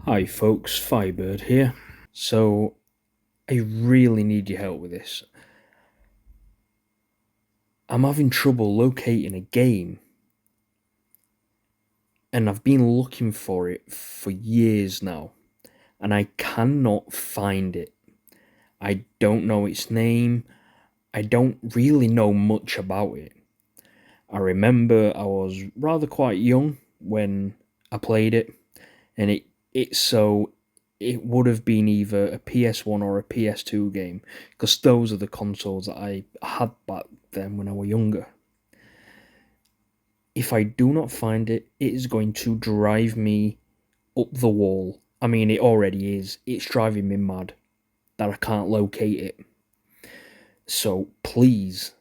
Hi folks, Firebird here. So, I really need your help with this. I'm having trouble locating a game, and I've been looking for it for years now, and I cannot find it. I don't know its name, I don't really know much about it. I remember I was rather quite young when I played it, and it would have been either a PS1 or a PS2 game, because those are the consoles that I had back then when I was younger. If I do not find it, it is going to drive me up the wall. I mean, it already is. It's driving me mad that I can't locate it. So please,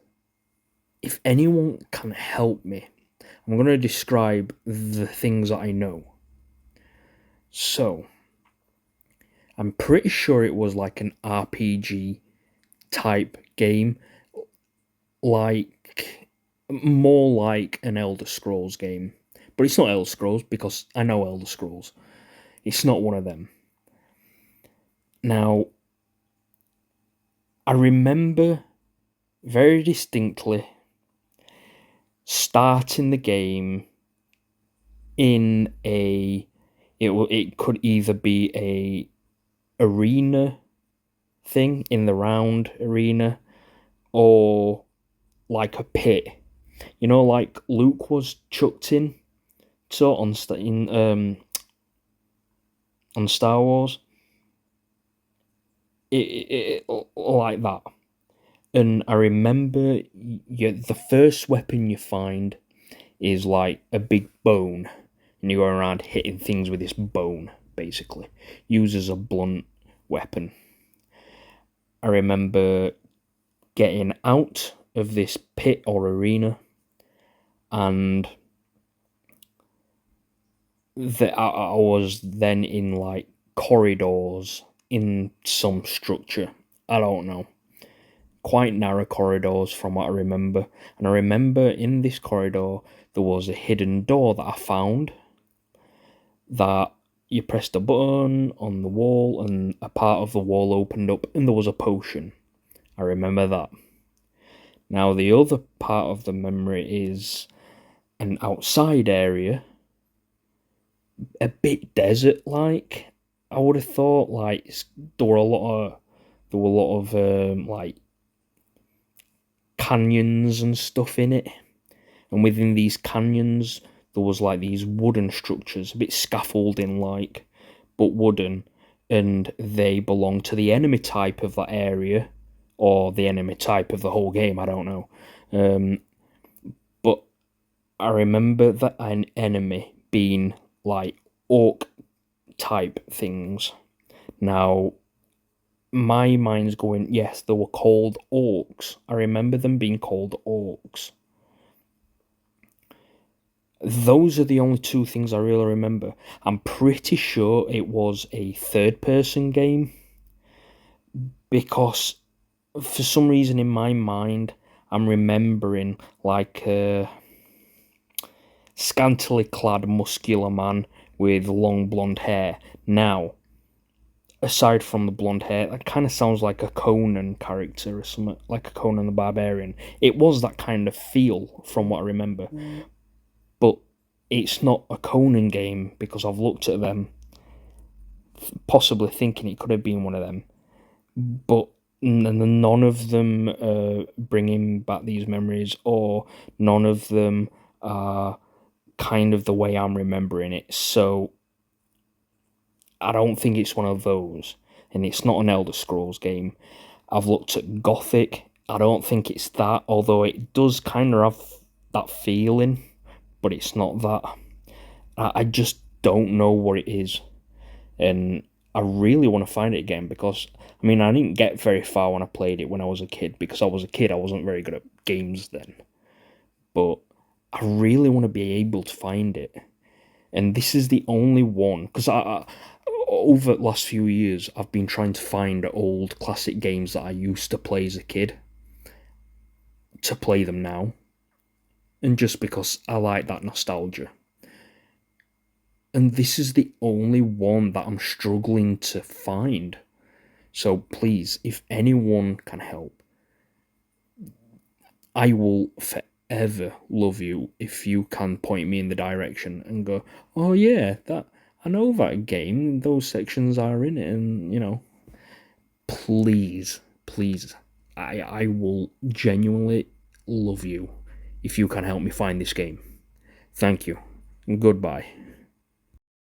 if anyone can help me, I'm going to describe the things that I know. So, I'm pretty sure it was like an RPG type game, like more like an Elder Scrolls game. But it's not Elder Scrolls because I know Elder Scrolls. It's not one of them. Now, I remember very distinctly starting the game in it could either be a arena thing in the round arena or like a pit. You know, like Luke was chucked in, so on Star Wars, it like that. And I remember the first weapon you find is like a big bone, and you go around hitting things with this bone, basically. Used as a blunt weapon. I remember getting out of this pit or arena, and I was then in like corridors in some structure. I don't know. Quite narrow corridors from what I remember. And I remember in this corridor there was a hidden door that I found that you pressed a button on the wall and a part of the wall opened up and there was a potion. I remember that. Now the other part of the memory is an outside area, a bit desert like. I would have thought like there were a lot of like canyons and stuff in it, and within these canyons there was like these wooden structures, a bit scaffolding like, but wooden, and they belong to the enemy type of that area, or the enemy type of the whole game. I don't know, but I remember that an enemy being like orc type things. Now my mind's going, yes, they were called orcs. I remember them being called orcs. Those are the only two things I really remember. I'm pretty sure it was a third person game because for some reason in my mind I'm remembering like a scantily clad muscular man with long blonde hair. Now, aside from the blonde hair, that kind of sounds like a Conan character or something, like a Conan the Barbarian. It was that kind of feel from what I remember. But it's not a Conan game because I've looked at them, possibly thinking it could have been one of them. But none of them bringing back these memories, or none of them are kind of the way I'm remembering it. So I don't think it's one of those, and it's not an Elder Scrolls game. I've looked at Gothic. I don't think it's that, although it does kind of have that feeling, but it's not that. I just don't know what it is, and I really want to find it again because I mean I didn't get very far when I played it when I was a kid, because I was a kid. I wasn't very good at games then, but I really want to be able to find it, and this is the only one because I over the last few years I've been trying to find old classic games that I used to play as a kid to play them now, and just because I like that nostalgia. And this is the only one that I'm struggling to find. So please, if anyone can help, I will forever love you if you can point me in the direction and go, oh yeah, that I know that game. Those sections are in it, and please, please, I will genuinely love you if you can help me find this game. Thank you. Goodbye.